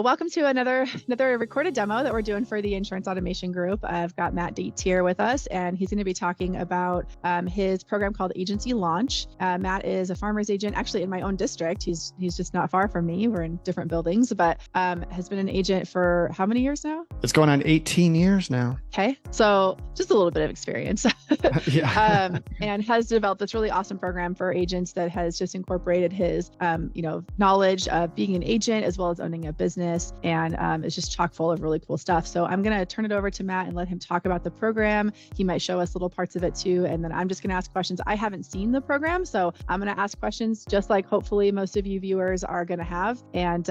Welcome to another recorded demo that we're doing for the Insurance Automation Group. I've got Matt Dietz here with us, and he's going to be talking about his program called Agency Launch. Matt is a farmer's agent, actually in my own district. He's just not far from me. We're in different buildings, but has been an agent for how many years now? It's going on 18 years now. Okay, so just a little bit of experience. Yeah. And has developed this really awesome program for agents that has just incorporated his knowledge of being an agent as well as owning a business. And it's just chock full of really cool stuff. So I'm going to turn it over to Matt and let him talk about the program. He might show us little parts of it too. And then I'm just going to ask questions. I haven't seen the program, so I'm going to ask questions just like hopefully most of you viewers are going to have. And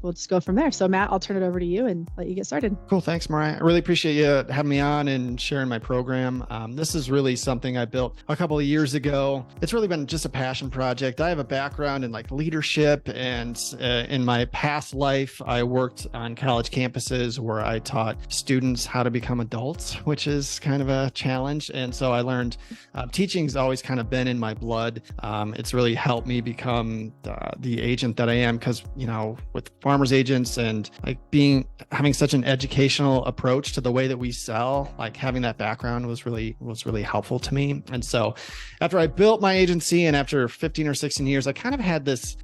we'll just go from there. So Matt, I'll turn it over to you and let you get started. Cool. Thanks, Mariah. I really appreciate you having me on and sharing my program. This is really something I built a couple of years ago. It's really been just a passion project. I have a background in leadership, and in my past life, I worked on college campuses where I taught students how to become adults, which is kind of a challenge. And so I learned teaching's always kind of been in my blood. It's really helped me become the agent that I am, because, with farmers agents and having such an educational approach to the way that we sell, having that background was really helpful to me. And so after I built my agency and after 15 or 16 years, I kind of had this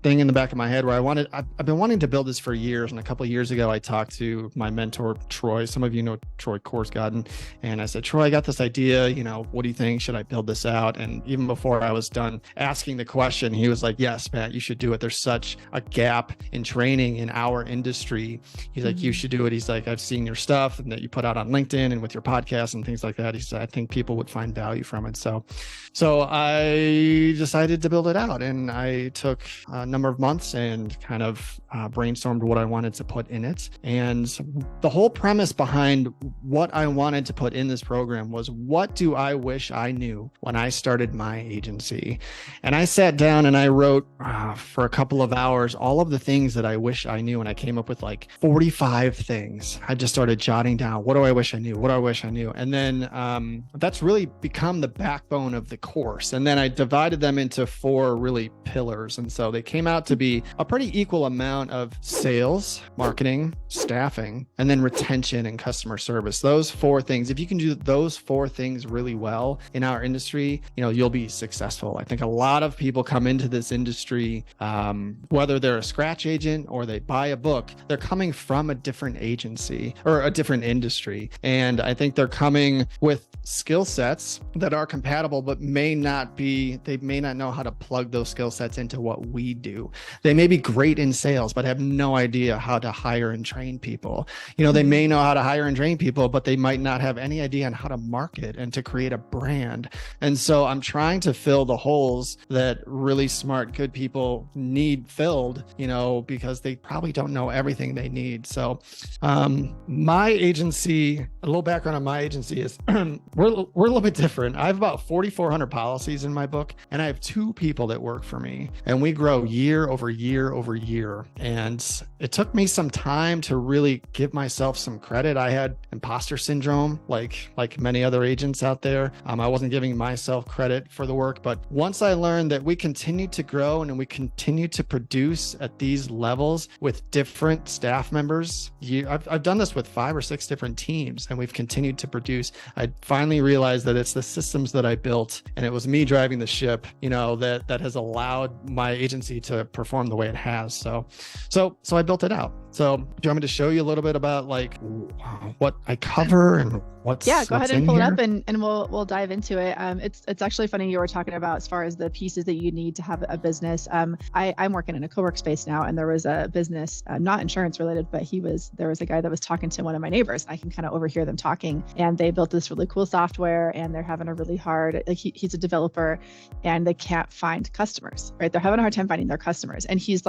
thing in the back of my head where I've been wanting to build this for years. And a couple of years ago, I talked to my mentor, Troy. Some of you know Troy Korsgaden. And I said, Troy, I got this idea. What do you think? Should I build this out? And even before I was done asking the question, he was like, yes, Matt, you should do it. There's such a gap in training in our industry. He's like, you should do it. He's like, I've seen your stuff and that you put out on LinkedIn and with your podcast and things like that. He said, I think people would find value from it. So I decided to build it out, and I took a number of months and kind of brainstormed what I wanted to put in it. And the whole premise behind what I wanted to put in this program was, what do I wish I knew when I started my agency? And I sat down and I wrote for a couple of hours all of the things that I wish I knew, and I came up with 45 things. I just started jotting down, what do I wish I knew? What do I wish I knew? And then that's really become the backbone of the course. And then I divided them into 4 really pillars. And so they came out to be a pretty equal amount of sales, marketing, staffing, and then retention and customer service. Those 4 things, if you can do those 4 things really well in our industry, you'll be successful. I think a lot of people come into this industry, whether they're a scratch agent or they buy a book, they're coming from a different agency or a different industry. And I think they're coming with skill sets that are compatible, but they may not know how to plug those skill sets into what we do. They may be great in sales, but have no idea how to hire and train people. They may know how to hire and train people, but they might not have any idea on how to market and to create a brand. And so I'm trying to fill the holes that really smart, good people need filled, because they probably don't know everything they need. So my agency, a little background on my agency is we're a little bit different. I have about 4,400 policies in my book, and I have 2 people that work for me, and we grow year over year over year. And it took me some time to really give myself some credit. I had imposter syndrome, like many other agents out there. I wasn't giving myself credit for the work, but once I learned that we continue to grow and we continue to produce at these levels with different staff members, I've done this with 5 or 6 different teams, and we've continued to produce. I finally realized that it's the systems that I built, and it was me driving the ship, that has allowed my agency to perform the way it has. So I built it out. So do you want me to show you a little bit about what I cover and what's go ahead and pull here? it up and we'll dive into it. It's actually funny you were talking about as far as the pieces that you need to have a business. I'm working in a co-work space now, and there was a business, not insurance related, but there was a guy that was talking to one of my neighbors. I can kind of overhear them talking, and they built this really cool software, and they're having a really hard, he's a developer, and they can't find customers, right? They're having a hard time finding their customers. And he's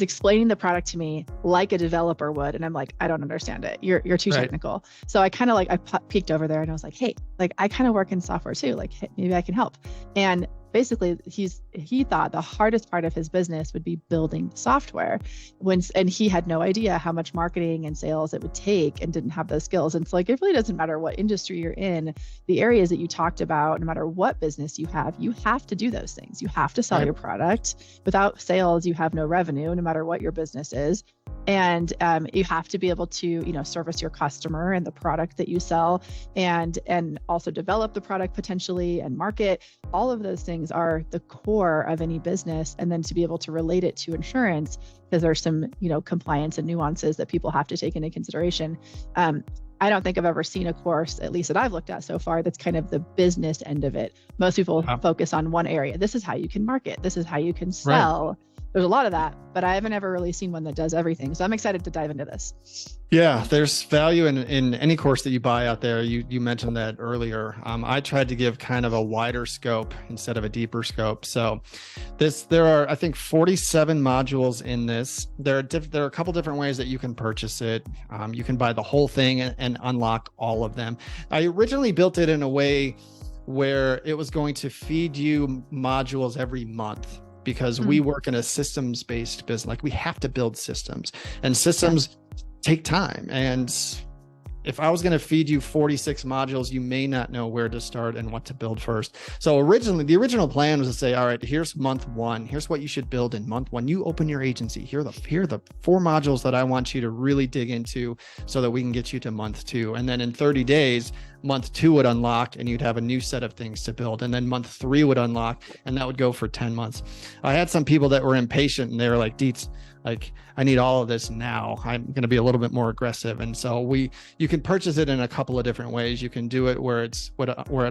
explaining the product to me like a developer would. And I'm like, I don't understand it. You're too technical. So I kind of I peeked over there and I was like, hey, I kind of work in software too. Hey, maybe I can help. And basically he thought the hardest part of his business would be building software and he had no idea how much marketing and sales it would take and didn't have those skills. And so it really doesn't matter what industry you're in, the areas that you talked about, no matter what business you have to do those things. You have to sell your product. Without sales, you have no revenue, no matter what your business is. And you have to be able to, service your customer and the product that you sell, and also develop the product potentially and market. All of those things are the core of any business. And then to be able to relate it to insurance, because there's some, compliance and nuances that people have to take into consideration. I don't think I've ever seen a course, at least that I've looked at so far, that's kind of the business end of it. Most people focus on one area. This is how you can market. This is how you can sell. Right. There's a lot of that, but I haven't ever really seen one that does everything. So I'm excited to dive into this. Yeah, there's value in any course that you buy out there. You mentioned that earlier. I tried to give kind of a wider scope instead of a deeper scope. So there are, I think, 47 modules in this. There are a couple different ways that you can purchase it. You can buy the whole thing and unlock all of them. I originally built it in a way where it was going to feed you modules every month, because we work in a systems-based business. Like, we have to build systems, and systems take time. And if I was going to feed you 46 modules, you may not know where to start and what to build first. So the original plan was to say, all right, here's month one. Here's what you should build in month one. You open your agency. Here are the 4 modules that I want you to really dig into so that we can get you to month 2. And then in 30 days, month 2 would unlock and you'd have a new set of things to build. And then month 3 would unlock, and that would go for 10 months. I had some people that were impatient, and they were like, Dietz, I need all of this now. I'm going to be a little bit more aggressive. And so you can purchase it in a couple of different ways. You can do it where it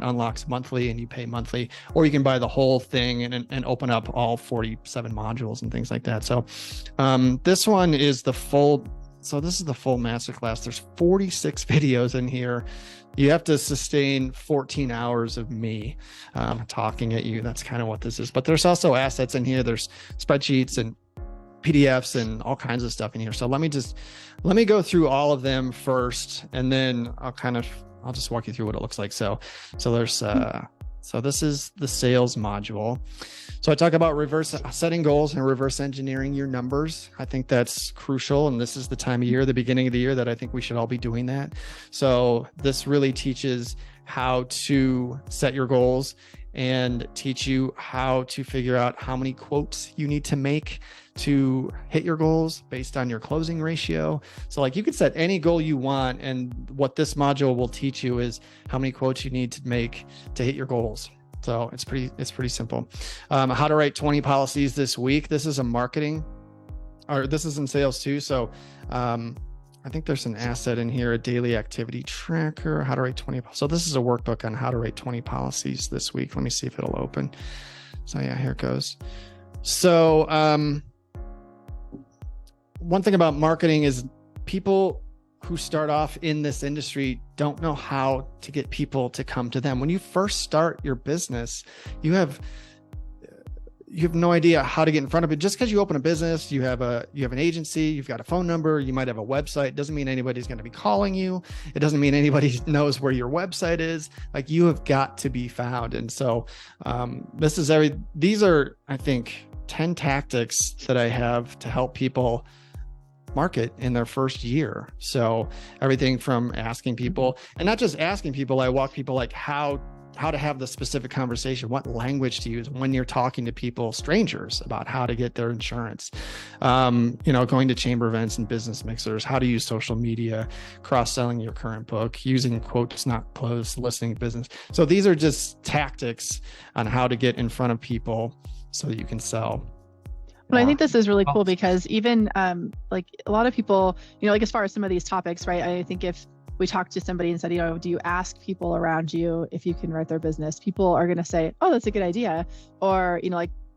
unlocks monthly and you pay monthly, or you can buy the whole thing and open up all 47 modules and things like that. So this one is the full. So this is the full masterclass. There's 46 videos in here. You have to sustain 14 hours of me talking at you. That's kind of what this is. But there's also assets in here. There's spreadsheets and PDFs and all kinds of stuff in here. So let me go through all of them first, and then I'll just walk you through what it looks like. So this is the sales module. So I talk about reverse setting goals and reverse engineering your numbers. I think that's crucial. And this is the time of year, the beginning of the year, that I think we should all be doing that. So this really teaches how to set your goals and teach you how to figure out how many quotes you need to make to hit your goals based on your closing ratio. So like, you could set any goal you want, and what this module will teach you is how many quotes you need to make to hit your goals. So it's pretty simple. How to write 20 policies this week. This is this is in sales too. So I think there's an asset in here, a daily activity tracker, how to write 20. So this is a workbook on how to write 20 policies this week. Let me see if it'll open. So yeah, here it goes. So one thing about marketing is people who start off in this industry don't know how to get people to come to them. When you first start your business, you have no idea how to get in front of it. Just because you open a business, you have an agency, you've got a phone number, you might have a website, doesn't mean anybody's going to be calling you. It doesn't mean anybody knows where your website is. Like, you have got to be found. And so these are, I think, 10 tactics that I have to help people market in their first year. So everything from asking people, and not just asking people, I walk people like how to have the specific conversation, what language to use when you're talking to people, strangers, about how to get their insurance, going to chamber events and business mixers, how to use social media, cross-selling your current book, using quotes not closed, listening business. So these are just tactics on how to get in front of people so that you can sell. Well, I think this is really cool because even like a lot of people, like as far as some of these topics, right? I think if we talked to somebody and said, do you ask people around you if you can write their business? People are going to say, oh, that's a good idea. Or,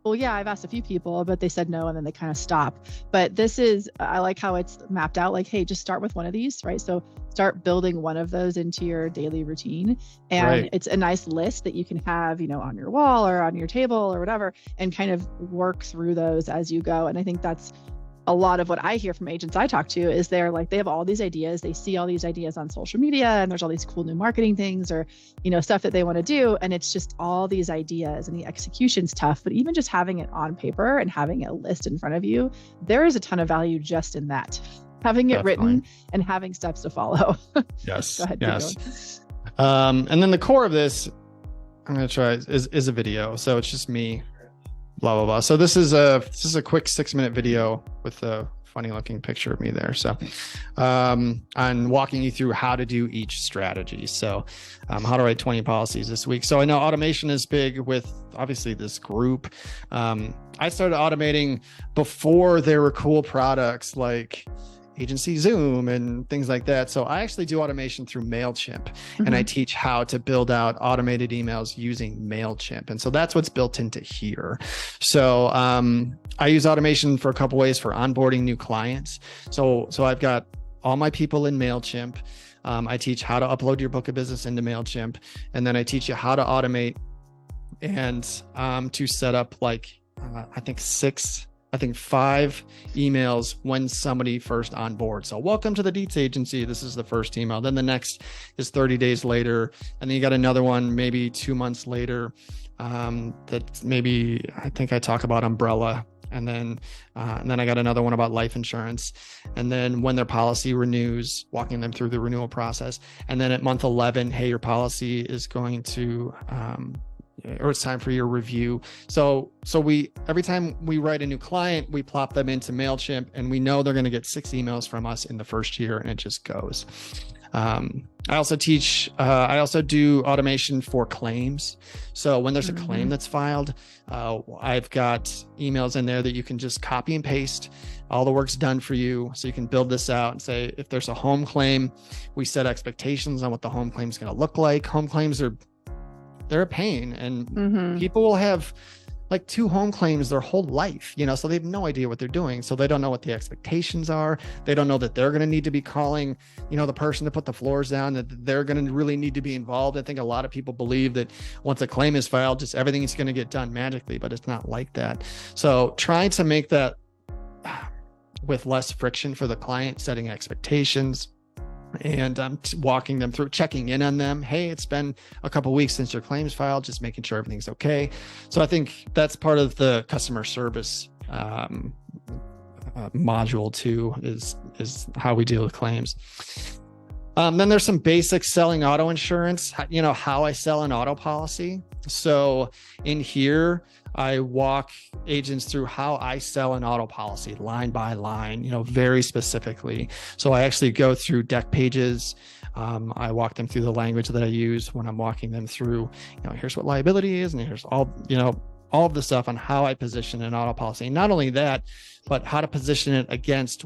well, yeah, I've asked a few people, but they said no, and then they kind of stop. But I like how it's mapped out, like, hey, just start with one of these, right? So start building one of those into your daily routine. And It's a nice list that you can have, on your wall or on your table or whatever, and kind of work through those as you go. And I think that's a lot of what I hear from agents I talk to is they have all these ideas. They see all these ideas on social media, and there's all these cool new marketing things or, stuff that they want to do. And it's just all these ideas, and the execution's tough, but even just having it on paper and having a list in front of you, there is a ton of value just in that. Having it written and having steps to follow. Yes. Go ahead, yes. And then the core of this, I'm going to try is a video. So it's just me, blah, blah, blah. So this is a quick 6-minute video with funny looking picture of me there. So I'm walking you through how to do each strategy. So how to write 20 policies this week. So I know automation is big with obviously this group. I started automating before there were cool products like Agency Zoom and things like that. So I actually do automation through MailChimp, and I teach how to build out automated emails using MailChimp. And so that's what's built into here. So I use automation for a couple ways for onboarding new clients. So I've got all my people in MailChimp. I teach how to upload your book of business into MailChimp. And then I teach you how to automate and to set up like, I think 5 emails when somebody first onboards. So welcome to the Dietz agency. This is the first email. Then the next is 30 days later. And then you got another one, maybe 2 months later. That maybe, I think I talk about umbrella. And then I got another one about life insurance. And then when their policy renews, walking them through the renewal process. And then at month 11, hey, your policy is going to, or it's time for your review. So we, every time we write a new client, we plop them into MailChimp, and we know they're going to get 6 emails from us in the first year, and it just goes. I also do automation for claims. So when there's a claim that's filed, I've got emails in there that you can just copy and paste. All the work's done for you. So you can build this out and say, if there's a home claim, we set expectations on what the home claim is going to look like. Home claims they're a pain, and people will have like 2 home claims their whole life, so they have no idea what they're doing. So they don't know what the expectations are. They don't know that they're going to need to be calling, the person to put the floors down, that they're going to really need to be involved. I think a lot of people believe that once a claim is filed, just everything is going to get done magically, but it's not like that. So trying to make that with less friction for the client, setting expectations, and I'm walking them through, checking in on them. Hey, it's been a couple of weeks since your claims filed, just making sure everything's okay. So I think that's part of the customer service module too, is how we deal with claims. Then there's some basic selling auto insurance, how I sell an auto policy. So in here, I walk agents through how I sell an auto policy line by line, very specifically. So I actually go through deck pages. I walk them through the language that I use when I'm walking them through, here's what liability is, and here's all of the stuff on how I position an auto policy. Not only that, but how to position it against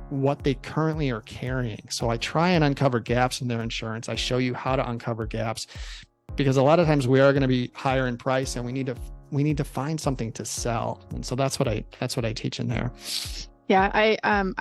what they currently are carrying. So I try and uncover gaps in their insurance. I show you how to uncover gaps, because a lot of times we are going to be higher in price, and we need to find something to sell. And so that's what I teach in there. Yeah, I'm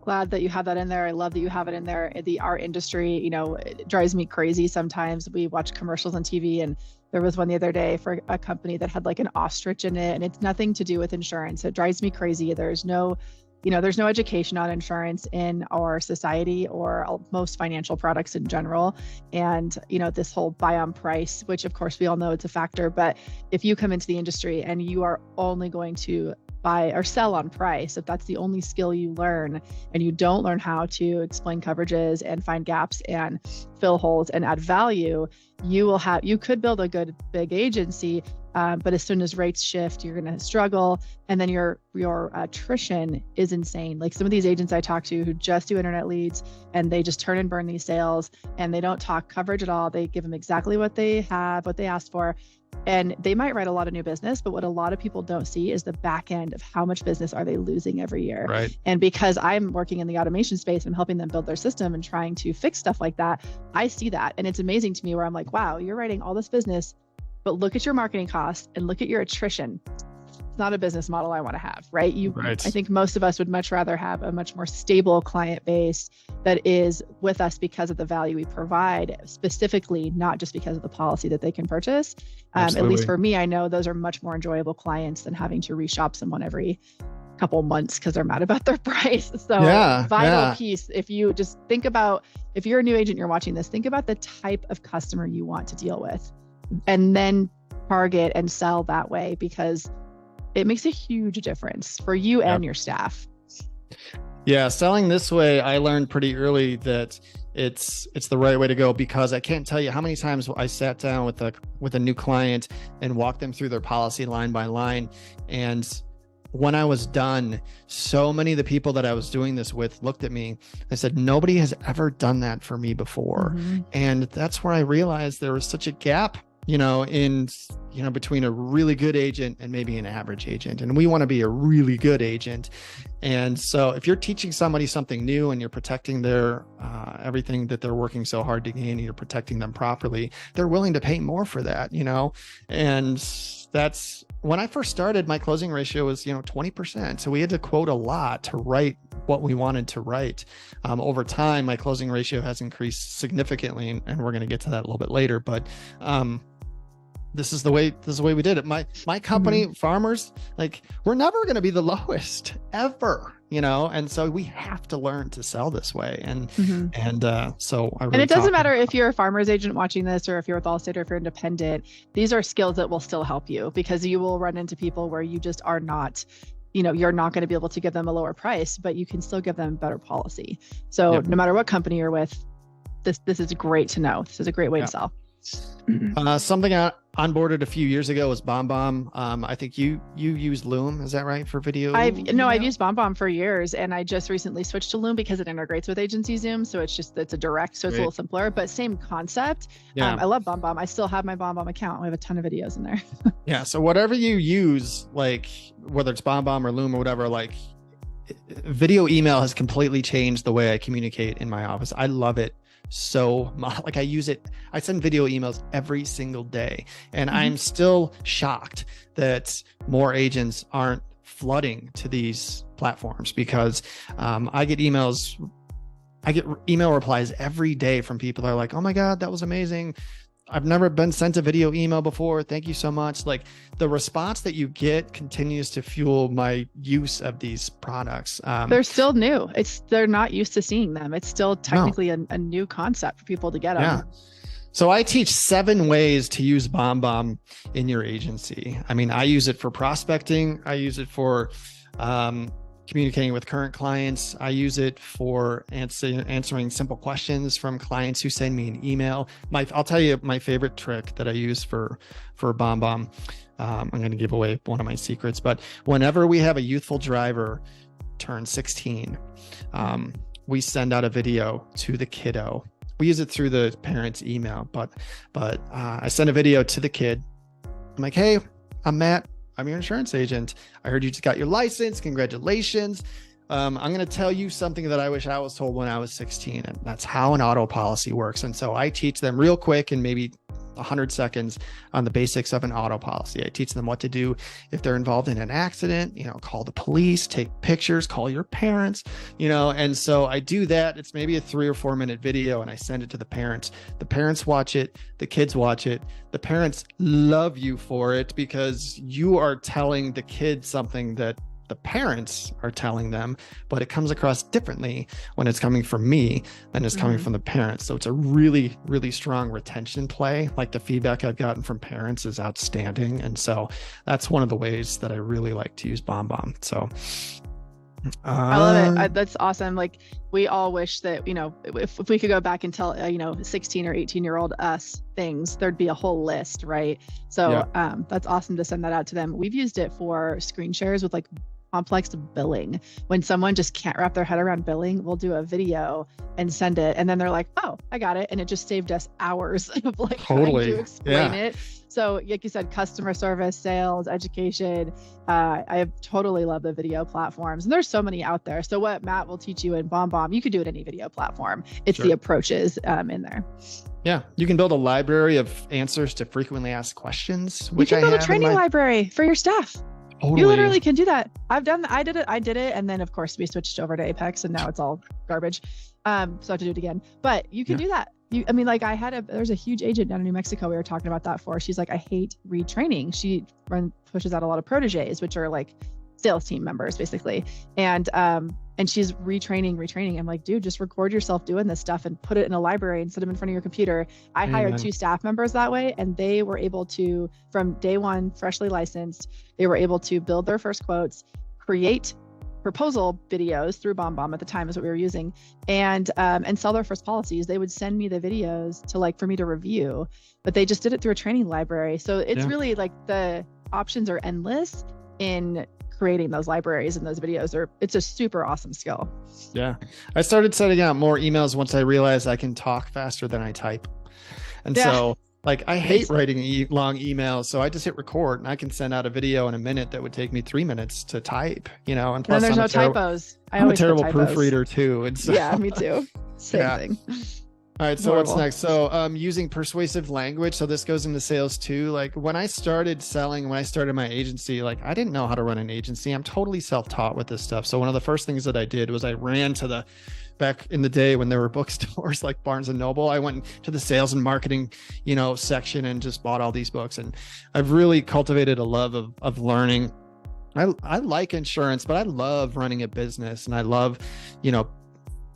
glad that you have that in there. I love that you have it in there. Our industry, it drives me crazy sometimes. We watch commercials on TV, and there was one the other day for a company that had like an ostrich in it, and it's nothing to do with insurance. It drives me crazy. There's no education on insurance in our society or most financial products in general. And, this whole buy on price, which of course we all know it's a factor, but if you come into the industry and you are only going to buy or sell on price, if that's the only skill you learn, and you don't learn how to explain coverages and find gaps and fill holes and add value, you could build a good big agency, but as soon as rates shift, you're going to struggle. And then your attrition is insane. Like some of these agents I talk to who just do internet leads, and they just turn and burn these sales, and they don't talk coverage at all. They give them exactly what they have, what they asked for. And they might write a lot of new business, but what a lot of people don't see is the back end of how much business are they losing every year. Right. And because I'm working in the automation space, I'm helping them build their system and trying to fix stuff like that. I see that. And it's amazing to me where I'm like, wow, you're writing all this business, but look at your marketing costs and look at your attrition. It's not a business model I want to have, right? Right. I think most of us would much rather have a much more stable client base that is with us because of the value we provide, specifically, not just because of the policy that they can purchase. At least for me, I know those are much more enjoyable clients than having to reshop someone every couple months because they're mad about their price. So vital piece. If you just think about, if you're a new agent, you're watching this, think about the type of customer you want to deal with, and then target and sell that way, because it makes a huge difference for you and your staff. Yeah, selling this way, I learned pretty early that it's the right way to go, because I can't tell you how many times I sat down with a new client and walked them through their policy line by line, and when I was done, so many of the people that I was doing this with looked at me and said, nobody has ever done that for me before. And that's where I realized there was such a gap, between a really good agent and maybe an average agent. And we want to be a really good agent. And so if you're teaching somebody something new and you're protecting their everything that they're working so hard to gain, and you're protecting them properly, they're willing to pay more for that, and that's when I first started, my closing ratio was, 20%. So we had to quote a lot to write what we wanted to write. Over time, my closing ratio has increased significantly, and we're going to get to that a little bit later. But this is the way we did it. My company, Farmers, we're never going to be the lowest ever, and so we have to learn to sell this way. And so I really, and it doesn't matter if you're a Farmers agent watching this, or if you're with Allstate, or if you're independent. These are skills that will still help you, because you will run into people where you just are not, you're not going to be able to give them a lower price, but you can still give them better policy. So no matter what company you're with, this is great to know. This is a great way to sell. Something I onboarded a few years ago was BombBomb. I think you use Loom, is that right, for video? I've used BombBomb for years, and I just recently switched to Loom because it integrates with Agency Zoom, so it's a direct, so it's a little simpler, but same concept. I love BombBomb. I still have my BombBomb account. We have a ton of videos in there. So whatever you use, whether it's BombBomb or Loom or whatever, video email has completely changed the way I communicate in my office. I love it so much. I use it. I send video emails every single day, and I'm still shocked that more agents aren't flooding to these platforms, because I get email replies every day from people that are like, oh my God, that was amazing. I've never been sent a video email before. Thank you so much. The response that you get continues to fuel my use of these products. They're still new. They're not used to seeing them. It's still technically a new concept for people to get on. So I teach 7 ways to use BombBomb in your agency. I use it for prospecting. I use it for communicating with current clients. I use it for answering simple questions from clients who send me an email. I'll tell you my favorite trick that I use for BombBomb. I'm going to give away one of my secrets, but whenever we have a youthful driver turn 16, we send out a video to the kiddo. We use it through the parent's email, but I send a video to the kid. I'm like, hey, I'm Matt. I'm your insurance agent. I heard you just got your license. Congratulations. I'm going to tell you something that I wish I was told when I was 16, and that's how an auto policy works. And so I teach them real quick in maybe 100 seconds on the basics of an auto policy. I teach them what to do if they're involved in an accident, call the police, take pictures, call your parents, and so I do that. It's maybe a 3 or 4 minute video, and I send it to the parents. The parents watch it. The kids watch it. The parents love you for it, because you are telling the kids something that the parents are telling them, but it comes across differently when it's coming from me than it's coming from the parents. So it's a really, really strong retention play. The feedback I've gotten from parents is outstanding. And so that's one of the ways that I really like to use BombBomb. So I love it. That's awesome. We all wish that, if we could go back and tell, 16 or 18-year-old us things, there'd be a whole list, right? So that's awesome to send that out to them. We've used it for screen shares with complex billing. When someone just can't wrap their head around billing, we'll do a video and send it, and then they're like, oh, I got it. And it just saved us hours of trying to explain it. So like you said, customer service, sales, education, I totally love the video platforms, and there's so many out there. So what Matt will teach you in BombBomb, you could do it in any video platform. It's the approaches in there. Yeah, you can build a library of answers to frequently asked questions. You can build a training library for your staff. Totally. You literally can do that. I've done that. I did it. And then of course we switched over to Apex, and now it's all garbage. So I have to do it again, but you can do that. There's a huge agent down in New Mexico. We were talking about that for, she's like, I hate retraining. She pushes out a lot of proteges, which are sales team members basically. And she's retraining. I'm like, dude, just record yourself doing this stuff and put it in a library and set them in front of your computer. I hired 2 staff members that way, and they were able to, from day one, freshly licensed, they were able to build their first quotes, create proposal videos through BombBomb at the time is what we were using, and sell their first policies. They would send me the videos for me to review, but they just did it through a training library. So it's really the options are endless in creating those libraries and those videos it's a super awesome skill. Yeah. I started sending out more emails once I realized I can talk faster than I type. And so like, I hate writing long emails. So I just hit record and I can send out a video in a minute that would take me 3 minutes to type, and plus there's no typos. I'm a terrible proofreader too. And so, yeah, me too. Same thing. All right. So what's next? So using persuasive language. So this goes into sales too. Like when I started my agency, like I didn't know how to run an agency. I'm totally self-taught with this stuff. So one of the first things that I did was I ran to back in the day when there were bookstores like Barnes and Noble, I went to the sales and marketing, section and just bought all these books. And I've really cultivated a love of learning. I like insurance, but I love running a business and I love,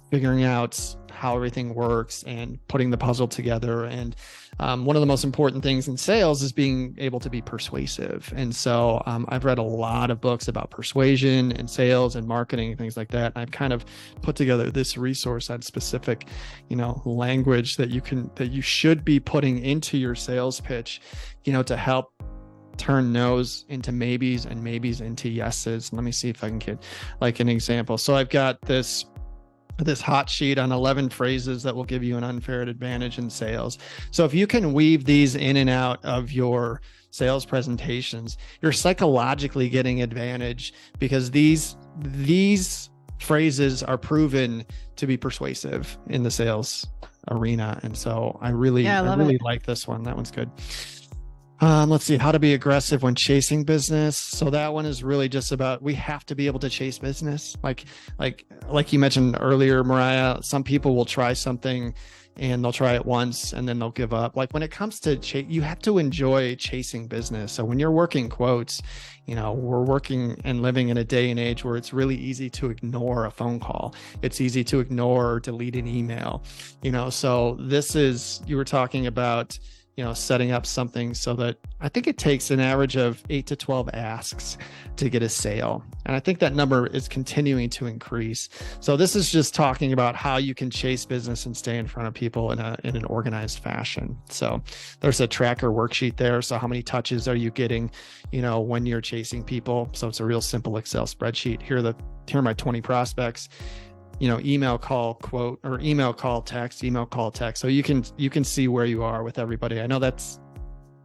figuring out how everything works and putting the puzzle together. And one of the most important things in sales is being able to be persuasive. And so I've read a lot of books about persuasion and sales and marketing and things like that. And I've kind of put together this resource on specific, language that you should be putting into your sales pitch, to help turn no's into maybes and maybes into yeses. Let me see if I can get like an example. So I've got this hot sheet on 11 phrases that will give you an unfair advantage in sales. So if you can weave these in and out of your sales presentations, you're psychologically getting advantage because these phrases are proven to be persuasive in the sales arena. And so I really like this one. That one's good. Let's see, how to be aggressive when chasing business. So that one is really just about, we have to be able to chase business. Like you mentioned earlier, Mariah, some people will try something and they'll try it once and then they'll give up. Like when it comes to you have to enjoy chasing business. So when you're working quotes, we're working and living in a day and age where it's really easy to ignore a phone call. It's easy to ignore or delete an email, so you were talking about, setting up something so that I think it takes an average of 8 to 12 asks to get a sale. And I think that number is continuing to increase. So this is just talking about how you can chase business and stay in front of people in an organized fashion. So there's a tracker worksheet there. So how many touches are you getting, when you're chasing people? So it's a real simple Excel spreadsheet. Here are my 20 prospects. Email, call, quote, or email, call, text, email, call, text. So you can see where you are with everybody. I know that's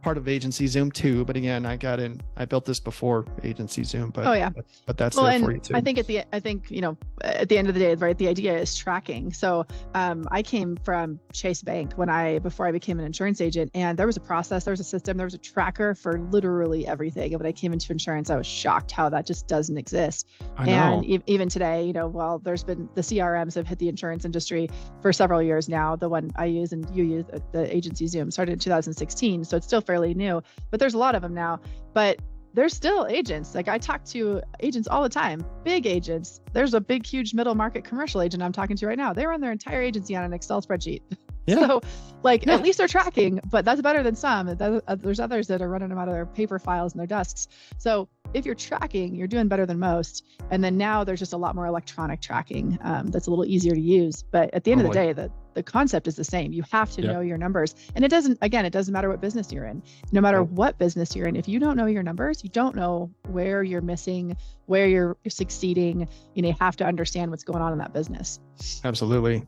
part of Agency Zoom too, but again, I built this before Agency Zoom, but but that's there for you too. I think at the end of the day, right, the idea is tracking. So I came from Chase Bank before I became an insurance agent, and there was a process, there was a system, there was a tracker for literally everything. And when I came into insurance, I was shocked how that just doesn't exist. And even today, while there's been the CRMs have hit the insurance industry for several years now, the one I use and you use, the Agency Zoom, started in 2016, so it's still fairly new, but there's a lot of them now. But there's still agents. Like I talk to agents all the time, big agents. There's a big, huge middle market commercial agent I'm talking to right now. They run their entire agency on an Excel spreadsheet. Yeah. So at least they're tracking, but that's better than some. There's others that are running them out of their paper files and their desks. So if you're tracking, you're doing better than most. And then now there's just a lot more electronic tracking that's a little easier to use. But at the end of the day, the concept is the same. You have to know your numbers. And it doesn't matter what business you're in. No matter what business you're in, if you don't know your numbers, you don't know where you're missing, where you're succeeding. You have to understand what's going on in that business. Absolutely.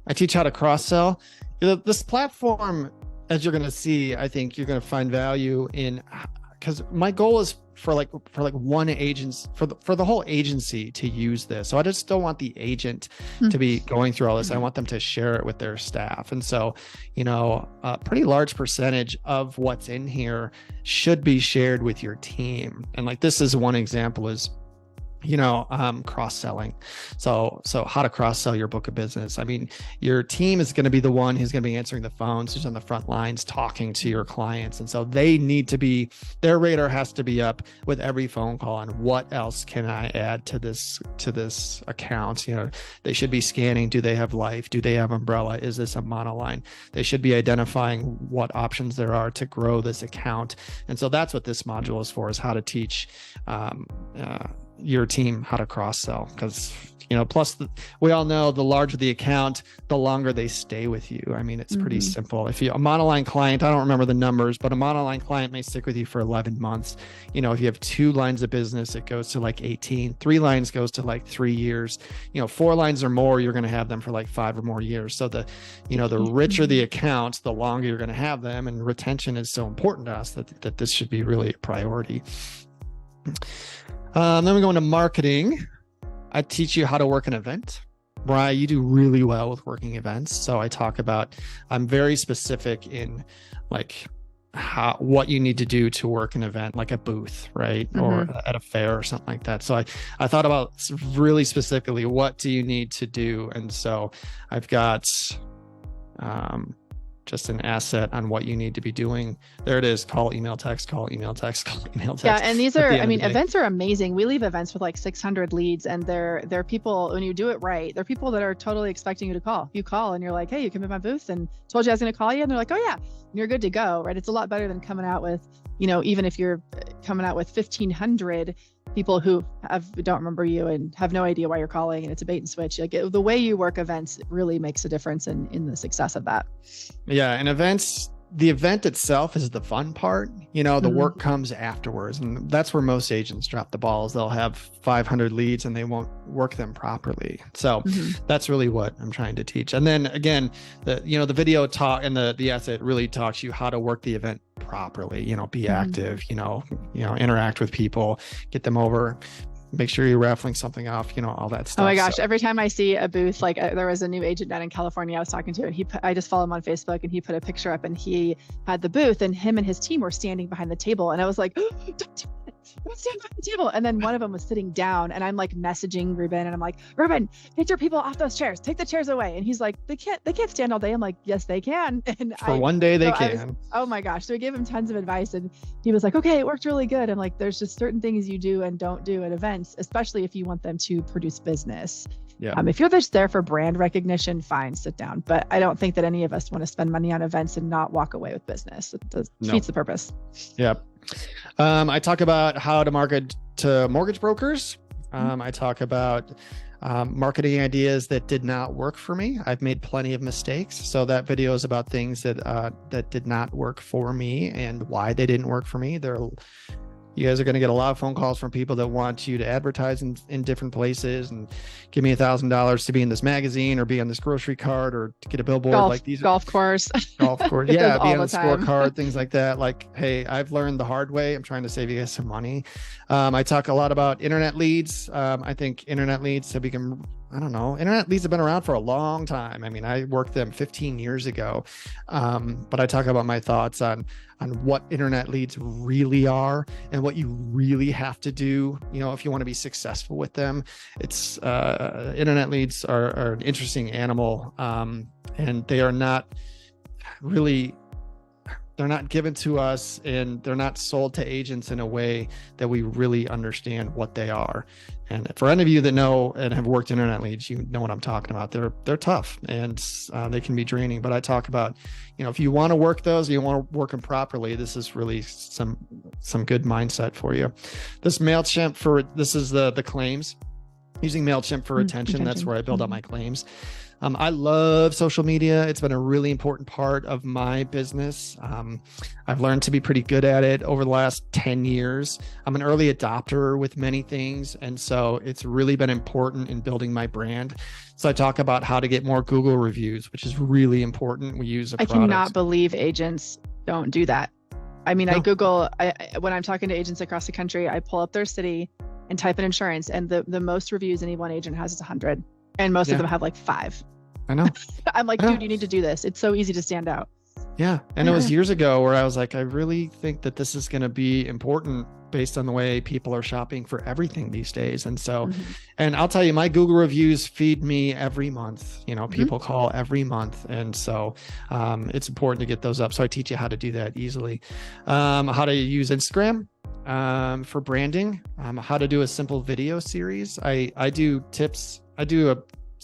I teach how to cross-sell. This platform, as you're going to see, I think you're going to find value in, because my goal is for one agent, for the whole agency to use this. So I just don't want the agent to be going through all this. I want them to share it with their staff. And so, a pretty large percentage of what's in here should be shared with your team. And this is one example is, cross-selling. So how to cross-sell your book of business. I mean, your team is going to be the one who's going to be answering the phones, who's on the front lines talking to your clients. And so they need to be, their radar has to be up with every phone call on what else can I add to this account. They should be scanning. Do they have life? Do they have umbrella? Is this a monoline? They should be identifying what options there are to grow this account. And so that's what this module is for, is how to teach your team how to cross sell, because plus we all know the larger the account, the longer they stay with you. I mean, it's pretty simple. If you a monoline client, I don't remember the numbers, but a monoline client may stick with you for 11 months. If you have 2 lines of business, it goes to like 18. 3 lines goes to like 3 years. 4 lines or more, you're going to have them for like 5 or more years. So the richer the accounts, the longer you're going to have them, and retention is so important to us that this should be really a priority. Then we go into marketing. I teach you how to work an event. Mariah, you do really well with working events. So I talk about, I'm very specific in like what you need to do to work an event, like a booth, right? Or at a fair or something like that. So I thought about really specifically, what do you need to do? And so I've got just an asset on what you need to be doing. There it is. Call, email, text, call, email, text, call, email, text. Yeah. And these are, events are amazing. We leave events with like 600 leads, and they're people, when you do it right, they're people that are totally expecting you to call. You call and you're like, hey, you come in my booth and told you I was going to call you. And they're like, oh yeah, and you're good to go. Right. It's a lot better than coming out with, even if you're coming out with 1,500 people who don't remember you and have no idea why you're calling, and it's a bait and switch. Like the way you work events really makes a difference in the success of that. Yeah. And events, the event itself is the fun part. The work comes afterwards. And that's where most agents drop the balls. They'll have 500 leads and they won't work them properly. So that's really what I'm trying to teach. And then again, the video talk and the asset really talks you how to work the event properly, be active, interact with people, get them over, make sure you're raffling something off, all that stuff. Oh my gosh. So every time I see a booth, like there was a new agent down in California I was talking to, and I just follow him on Facebook, and he put a picture up, and he had the booth, and him and his team were standing behind the table. And I was like, oh, don't stand behind the table. And then one of them was sitting down, and I'm like messaging Ruben, and I'm like, Ruben, get your people off those chairs, take the chairs away. And he's like, they can't stand all day. I'm like, yes, they can. And one day they can. Oh my gosh. So I gave him tons of advice, and he was like, okay, it worked really good. I'm like, there's just certain things you do and don't do at events, especially if you want them to produce business. Yeah. If you're just there for brand recognition, fine, sit down. But I don't think that any of us want to spend money on events and not walk away with business. It defeats the purpose. Yep. I talk about how to market to mortgage brokers. I talk about marketing ideas that did not work for me. I've made plenty of mistakes. So that video is about things that did not work for me and why they didn't work for me. You guys are going to get a lot of phone calls from people that want you to advertise in different places and give me $1,000 to be in this magazine or be on this grocery cart or to get a billboard. Golf course. Yeah, be on the scorecard, things like that. Like, hey, I've learned the hard way. I'm trying to save you guys some money. I talk a lot about internet leads. I think internet leads have become, internet leads have been around for a long time. I mean, I worked them 15 years ago. But I talk about my thoughts on what internet leads really are and what you really have to do, if you want to be successful with them. It's internet leads are an interesting animal, and they are not really, they're not given to us, and they're not sold to agents in a way that we really understand what they are. And for any of you that know and have worked internet leads, you know what I'm talking about. They're tough, and they can be draining. But I talk about, if you want to work those, you want to work them properly, this is really some good mindset for you. This MailChimp this is the claims. Using MailChimp for retention. That's where I build out my claims. I love social media. It's been a really important part of my business. I've learned to be pretty good at it over the last 10 years. I'm an early adopter with many things. And so it's really been important in building my brand. So I talk about how to get more Google reviews, which is really important. We use I cannot believe agents don't do that. I mean, no. When I'm talking to agents across the country, I pull up their city and type in insurance, and the most reviews any one agent has is 100. And most of them have like 5. I know. I'm like, dude, you need to do this. It's so easy to stand out. Yeah. And it was years ago where I was like, I really think that this is going to be important based on the way people are shopping for everything these days. And so, and I'll tell you, my Google reviews feed me every month. People call every month. And so it's important to get those up. So I teach you how to do that easily. How to use Instagram for branding, how to do a simple video series. I do tips. I do a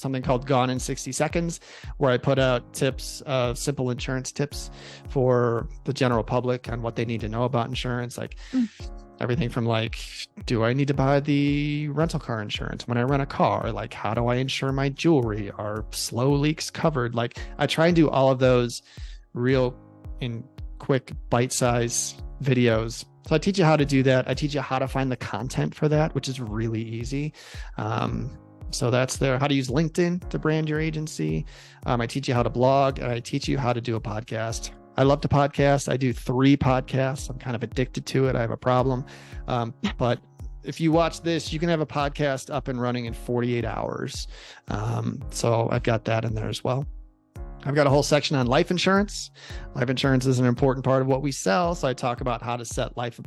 something called Gone in 60 Seconds, where I put out tips, simple insurance tips for the general public on what they need to know about insurance. Like everything from like, do I need to buy the rental car insurance when I rent a car? Like, how do I insure my jewelry? Are slow leaks covered? Like, I try and do all of those real in quick bite-size videos. So I teach you how to do that. I teach you how to find the content for that, which is really easy. So that's there. How to use LinkedIn to brand your agency. I teach you how to blog, and I teach you how to do a podcast. I love to podcast. I do 3 podcasts. I'm kind of addicted to it. I have a problem. But if you watch this, you can have a podcast up and running in 48 hours. So I've got that in there as well. I've got a whole section on life insurance. Life insurance is an important part of what we sell. So I talk about how to set life,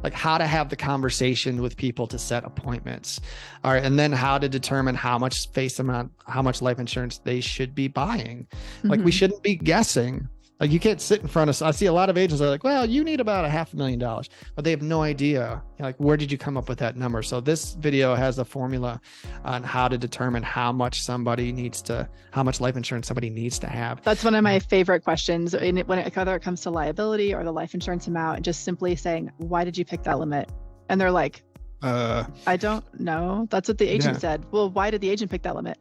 like how to have the conversation with people to set appointments. All right. And then how to determine how much how much life insurance they should be buying. Like we shouldn't be guessing. Like you can't sit in front of, I see a lot of agents are like, well, you need about $500,000, but they have no idea, like, where did you come up with that number? So this video has a formula on how to determine how much life insurance somebody needs to have. That's one of my favorite questions whether it comes to liability or the life insurance amount, just simply saying, why did you pick that limit? And they're like, I don't know. That's what the agent said. Well, why did the agent pick that limit?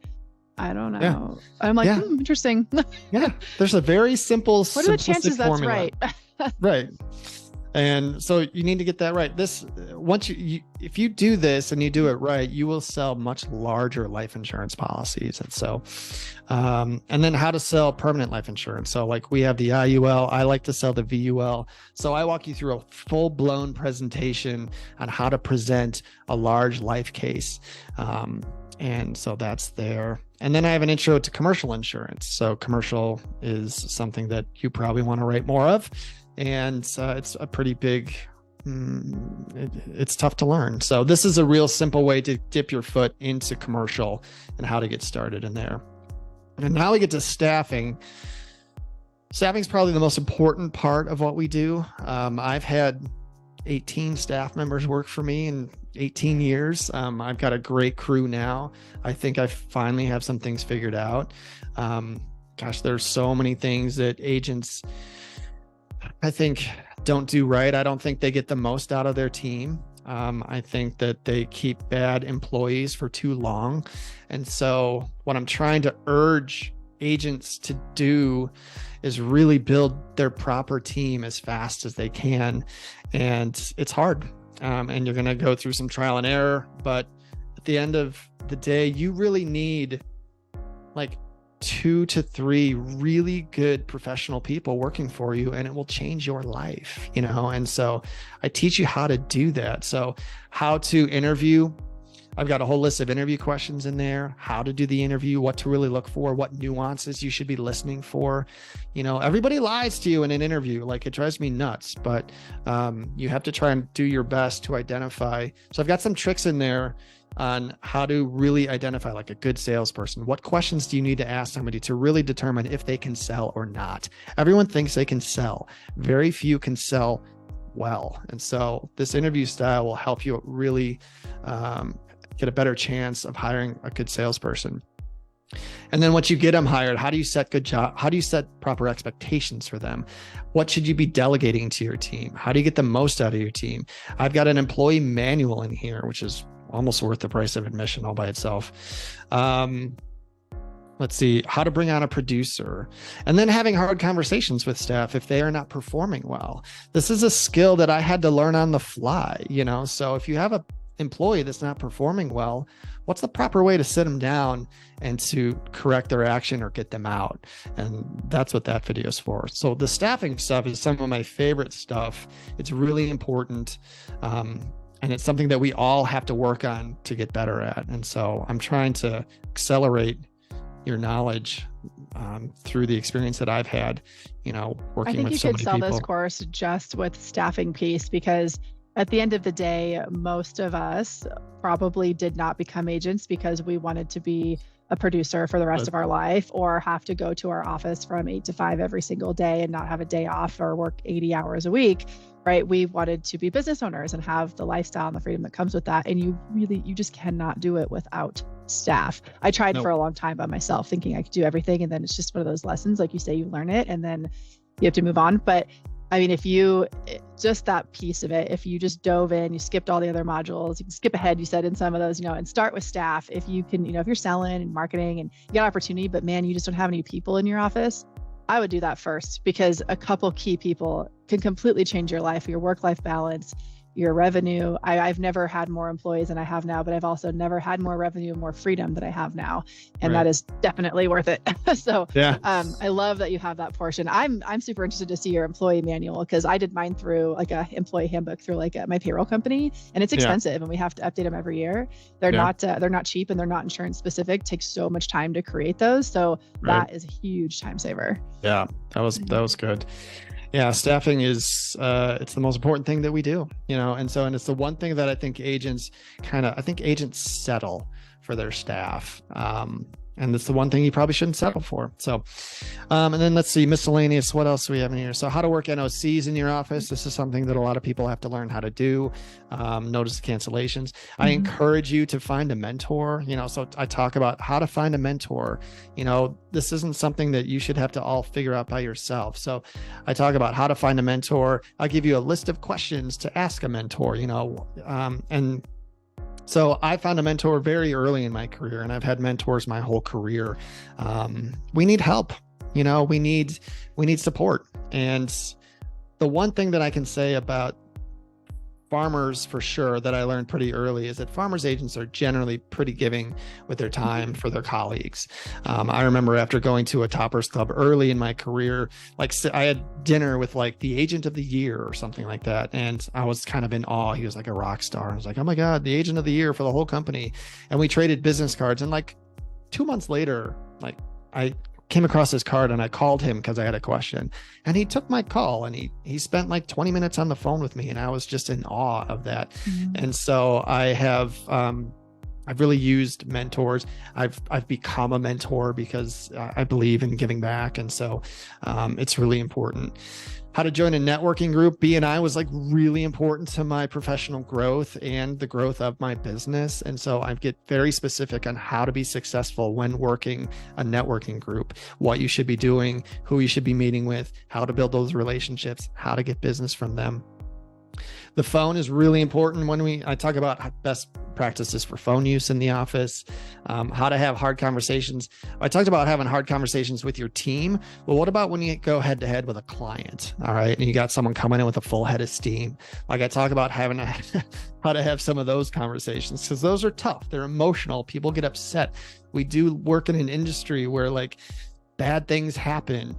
I don't know. Yeah. I'm like, interesting. Yeah. There's a very simple, what are the chances that's right? Right. And so you need to get that right. This, once if you do this and you do it right, you will sell much larger life insurance policies. And so, and then how to sell permanent life insurance. So like we have the IUL, I like to sell the VUL. So I walk you through a full blown presentation on how to present a large life case. And so that's there. And then I have an intro to commercial insurance. So commercial is something that you probably want to write more of. And it's a pretty big, it's tough to learn. So this is a real simple way to dip your foot into commercial and how to get started in there. And now we get to staffing. Staffing is probably the most important part of what we do. I've had 18 staff members work for me in 18 years. I've got a great crew now. I think I finally have some things figured out. There's so many things that agents, I think, don't do right. I don't think they get the most out of their team. I think that they keep bad employees for too long. And so what I'm trying to urge agents to do is really build their proper team as fast as they can. And it's hard. And you're going to go through some trial and error, but at the end of the day, you really need like 2 to 3 really good professional people working for you, and it will change your life, And so I teach you how to do that. So how to interview. I've got a whole list of interview questions in there, how to do the interview, what to really look for, what nuances you should be listening for. Everybody lies to you in an interview. Like, it drives me nuts, but you have to try and do your best to identify. So I've got some tricks in there on how to really identify like a good salesperson. What questions do you need to ask somebody to really determine if they can sell or not? Everyone thinks they can sell. Very few can sell well. And so this interview style will help you really get a better chance of hiring a good salesperson. And then once you get them hired, how do you set proper expectations for them? What should you be delegating to your team? How do you get the most out of your team? I've got an employee manual in here, which is almost worth the price of admission all by itself. Let's see, how to bring on a producer, and then having hard conversations with staff if they are not performing well. This is a skill that I had to learn on the fly, So if you have a employee that's not performing well, what's the proper way to sit them down and to correct their action or get them out? And that's what that video is for. So the staffing stuff is some of my favorite stuff. It's really important. And it's something that we all have to work on to get better at. And so I'm trying to accelerate your knowledge through the experience that I've had, working with so many people. I think you should sell this course just with staffing piece, because at the end of the day, most of us probably did not become agents because we wanted to be a producer for the rest of our life, or have to go to our office from 8 to 5 every single day and not have a day off or work 80 hours a week, right? We wanted to be business owners and have the lifestyle and the freedom that comes with that. And you just cannot do it without staff. I tried for a long time by myself, thinking I could do everything. And then it's just one of those lessons, like you say, you learn it and then you have to move on. But I mean, if you just that piece of it, if you just dove in, you skipped all the other modules, you can skip ahead, you said in some of those, and start with staff. If you can, if you're selling and marketing and you got opportunity, but man, you just don't have any people in your office, I would do that first, because a couple key people can completely change your life, your work-life balance, your revenue. I've never had more employees than I have now, but I've also never had more revenue and more freedom than I have now. And that is definitely worth it. So I love that you have that portion. I'm super interested to see your employee manual, because I did mine through like a employee handbook through like my payroll company, and it's expensive and we have to update them every year. They're not cheap and they're not insurance specific. It takes so much time to create those. So that is a huge time saver. Yeah, that was good. Yeah, staffing is it's the most important thing that we do, and it's the one thing that I think agents settle for their staff. And it's the one thing you probably shouldn't settle for. So, and then let's see, miscellaneous. What else do we have in here? So how to work NOCs in your office. This is something that a lot of people have to learn how to do. Notice the cancellations. I encourage you to find a mentor, so I talk about how to find a mentor. This isn't something that you should have to all figure out by yourself. So I talk about how to find a mentor. I'll give you a list of questions to ask a mentor, and so I found a mentor very early in my career, and I've had mentors my whole career. We need help, we need support. And the one thing that I can say about farmers for sure that I learned pretty early is that farmers agents are generally pretty giving with their time for their colleagues. I remember after going to a Toppers Club early in my career, like I had dinner with like the agent of the year or something like that. And I was kind of in awe. He was like a rock star. I was like, oh my God, the agent of the year for the whole company. And we traded business cards. And like 2 months later, like I came across his card and I called him because I had a question, and he took my call and he spent like 20 minutes on the phone with me, and I was just in awe of that. And so I've really used mentors. I've become a mentor because I believe in giving back. And so it's really important. How to join a networking group. B&I was like really important to my professional growth and the growth of my business. And so I get very specific on how to be successful when working a networking group, what you should be doing, who you should be meeting with, how to build those relationships, how to get business from them. The phone is really important when I talk about best practices for phone use in the office, how to have hard conversations. I talked about having hard conversations with your team. Well, what about when you go head to head with a client? All right. And you got someone coming in with a full head of steam. Like I talk about how to have some of those conversations, because those are tough. They're emotional. People get upset. We do work in an industry where like bad things happen.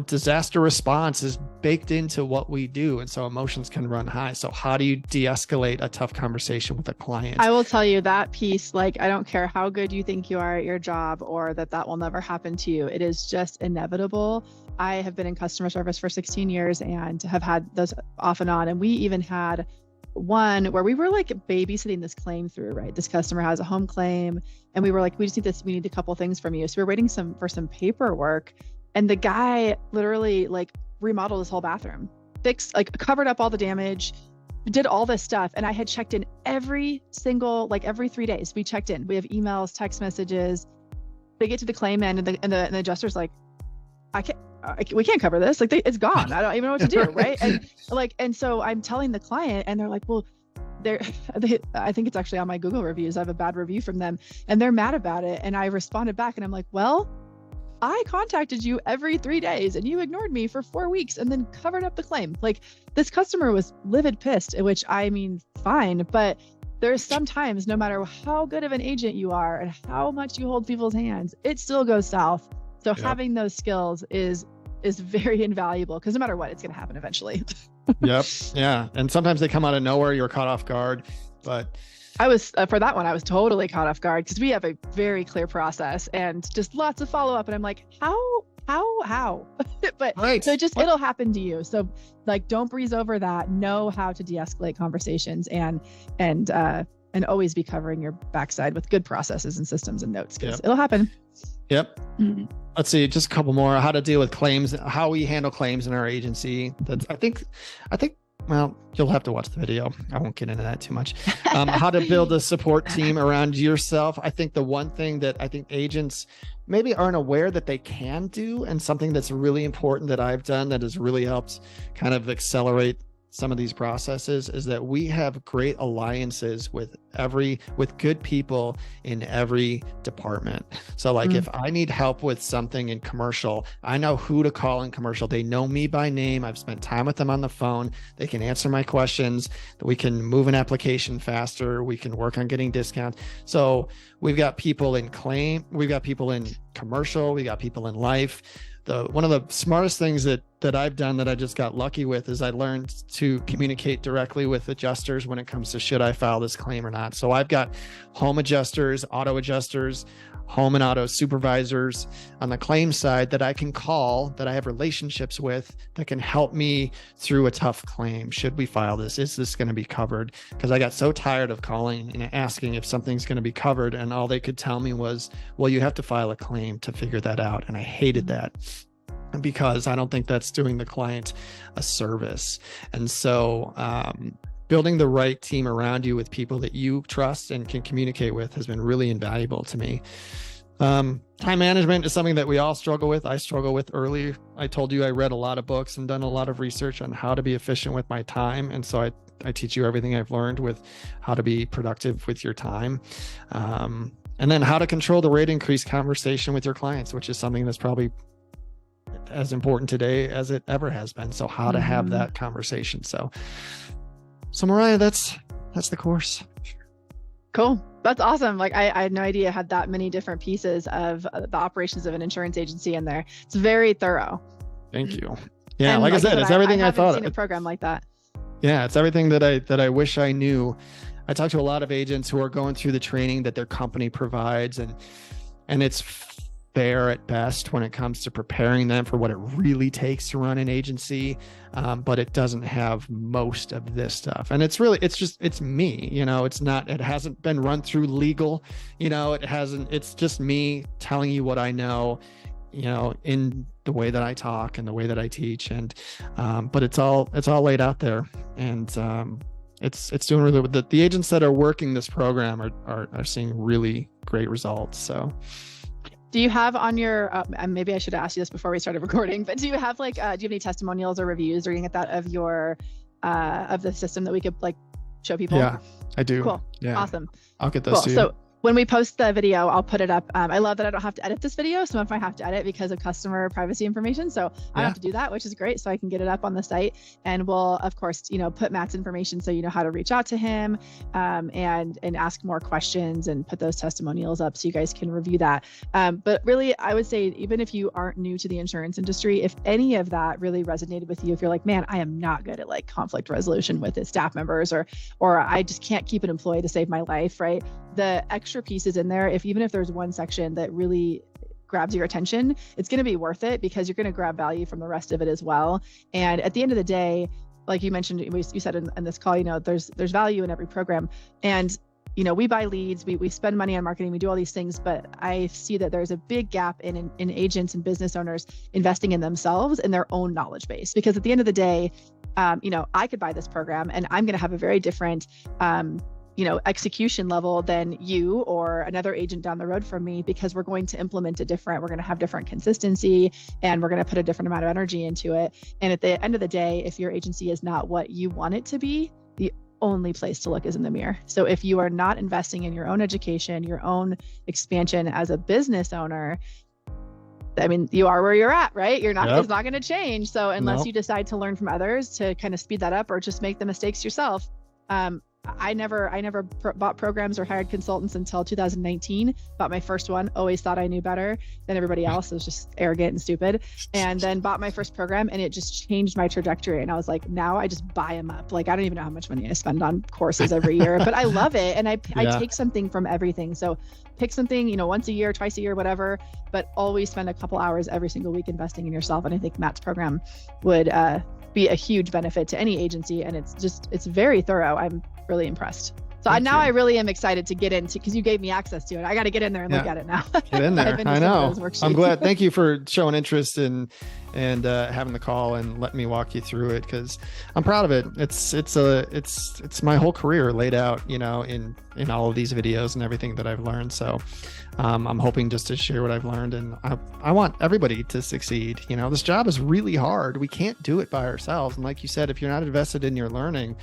Disaster response is baked into what we do. And so emotions can run high. So how do you de-escalate a tough conversation with a client? I will tell you that piece, like, I don't care how good you think you are at your job or that will never happen to you. It is just inevitable. I have been in customer service for 16 years and have had those off and on. And we even had one where we were like babysitting this claim through, right? This customer has a home claim. And we were like, we need a couple things from you. So we were waiting for some paperwork. And the guy literally like remodeled his whole bathroom, covered up all the damage, did all this stuff. And I had checked in every 3 days. We checked in. We have emails, text messages. They get to the claim end, and the adjuster's like, we can't cover this. Like it's gone. I don't even know what to do. Right. And so I'm telling the client, and they're like, well, I think it's actually on my Google reviews. I have a bad review from them, and they're mad about it. And I responded back, and I'm like, well, I contacted you every 3 days and you ignored me for 4 weeks and then covered up the claim. Like this customer was livid pissed, which I mean, fine, but there's sometimes no matter how good of an agent you are and how much you hold people's hands, it still goes south. So having those skills is very invaluable, because no matter what, it's going to happen eventually. Yep. Yeah. And sometimes they come out of nowhere. You're caught off guard, but I was for that one, I was totally caught off guard, because we have a very clear process and just lots of follow up. And I'm like, how? But right. So it'll happen to you. So like, don't breeze over that. Know how to de-escalate conversations and and always be covering your backside with good processes and systems and notes, because Yep. it'll happen. Yep. Let's see, just a couple more. How to deal with claims, how we handle claims in our agency. That's, I think, well, you'll have to watch the video. I won't get into that too much. How to build a support team around yourself. I think the one thing that I think agents maybe aren't aware that they can do, and something that's really important that I've done that has really helped kind of accelerate some of these processes, is that we have great alliances with good people in every department. So like if I need help with something in commercial, I know who to call in commercial. They know me by name. I've spent time with them on the phone. They can answer my questions. We can move an application faster. We can work on getting discounts. So we've got people in claim, we've got people in commercial, we got people in life. One of the smartest things that I've done that I just got lucky with is I learned to communicate directly with adjusters when it comes to, should I file this claim or not? So I've got home adjusters, auto adjusters, home and auto supervisors on the claim side that I can call, that I have relationships with, that can help me through a tough claim. Should we file this? Is this going to be covered? Because I got so tired of calling and asking if something's going to be covered, and all they could tell me was, well, you have to file a claim to figure that out. And I hated that, because I don't think that's doing the client a service. And so building the right team around you with people that you trust and can communicate with has been really invaluable to me. Time management is something that we all struggle with. I struggle with early. I told you I read a lot of books and done a lot of research on how to be efficient with my time. And so I teach you everything I've learned with how to be productive with your time. And then how to control the rate increase conversation with your clients, which is something that's probably as important today as it ever has been. So how to have that conversation. So Mariah, that's the course. Cool. That's awesome. Like I had no idea I had that many different pieces of the operations of an insurance agency in there. It's very thorough. Thank you. Yeah. Like I said, it's everything I thought. I haven't seen a program like that. Yeah. It's everything that I wish I knew. I talk to a lot of agents who are going through the training that their company provides, and it's fair at best when it comes to preparing them for what it really takes to run an agency. But it doesn't have most of this stuff. And it's me, it hasn't been run through legal, it's just me telling you what I know, in the way that I talk and the way that I teach. And, but it's all laid out there. And, it's doing really good. The agents that are working this program are seeing really great results. So do you have on your, maybe I should ask you this before we started recording, but do you have do you have any testimonials or reviews or anything like that of your, of the system that we could show people? Yeah, I do. Cool. Yeah. Awesome. I'll get those to you. So when we post the video, I'll put it up. I love that I don't have to edit this video. Some of I have to edit because of customer privacy information. So I don't have to do that, which is great. So I can get it up on the site, and we'll, of course, put Matt's information so you know how to reach out to him, and ask more questions and put those testimonials up so you guys can review that. But really, I would say, even if you aren't new to the insurance industry, if any of that really resonated with you, if you're like, man, I am not good at conflict resolution with his staff members, or I just can't keep an employee to save my life, right? The extra pieces in there, even if there's one section that really grabs your attention, it's going to be worth it, because you're going to grab value from the rest of it as well. And at the end of the day, like you mentioned, you said in this call, there's value in every program. And we buy leads, we spend money on marketing, we do all these things, but I see that there's a big gap in agents and business owners investing in themselves and their own knowledge base. Because at the end of the day, I could buy this program and I'm going to have a very different execution level than you or another agent down the road from me, because we're going to implement it different. We're going to have different consistency, and we're going to put a different amount of energy into it. And at the end of the day, if your agency is not what you want it to be, the only place to look is in the mirror. So if you are not investing in your own education, your own expansion as a business owner, you are where you're at, right? You're not, It's not going to change. So unless you decide to learn from others to kind of speed that up, or just make the mistakes yourself, I never bought programs or hired consultants until 2019. Bought my first one, always thought I knew better than everybody else. It was just arrogant and stupid. And then bought my first program, and it just changed my trajectory. And I was like, now I just buy them up. I don't even know how much money I spend on courses every year, but I love it. And I take something from everything. So pick something, once a year, twice a year, whatever, but always spend a couple hours every single week investing in yourself. And I think Matt's program would be a huge benefit to any agency. And it's very thorough. I'm really impressed. So now I really am excited to get into, because you gave me access to it. I got to get in there and look at it now. Get in there. I know. I'm glad. Thank you for showing interest and having the call and letting me walk you through it, because I'm proud of it. It's my whole career laid out, in all of these videos and everything that I've learned. So I'm hoping just to share what I've learned, and I want everybody to succeed. This job is really hard. We can't do it by ourselves. And like you said, if you're not invested in your learning,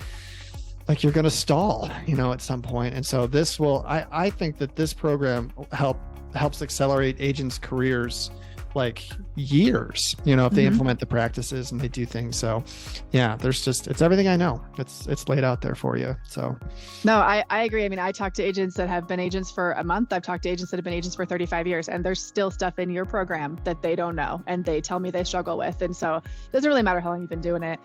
like, you're going to stall, at some point. And so this will, I think that this program helps accelerate agents' careers like years, if they implement the practices and they do things. So yeah, it's everything I know. It's laid out there for you. So no, I agree. I mean, I talk to agents that have been agents for a month. I've talked to agents that have been agents for 35 years, and there's still stuff in your program that they don't know, and they tell me they struggle with. And so it doesn't really matter how long you've been doing it.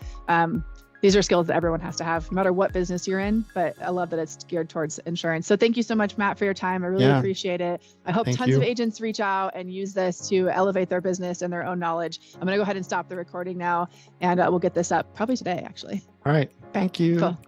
These are skills that everyone has to have, no matter what business you're in, but I love that it's geared towards insurance. So thank you so much, Matt, for your time. I really appreciate it. I hope tons of agents reach out and use this to elevate their business and their own knowledge. I'm going to go ahead and stop the recording now, and we'll get this up probably today, actually. All right. Thank you. Cool.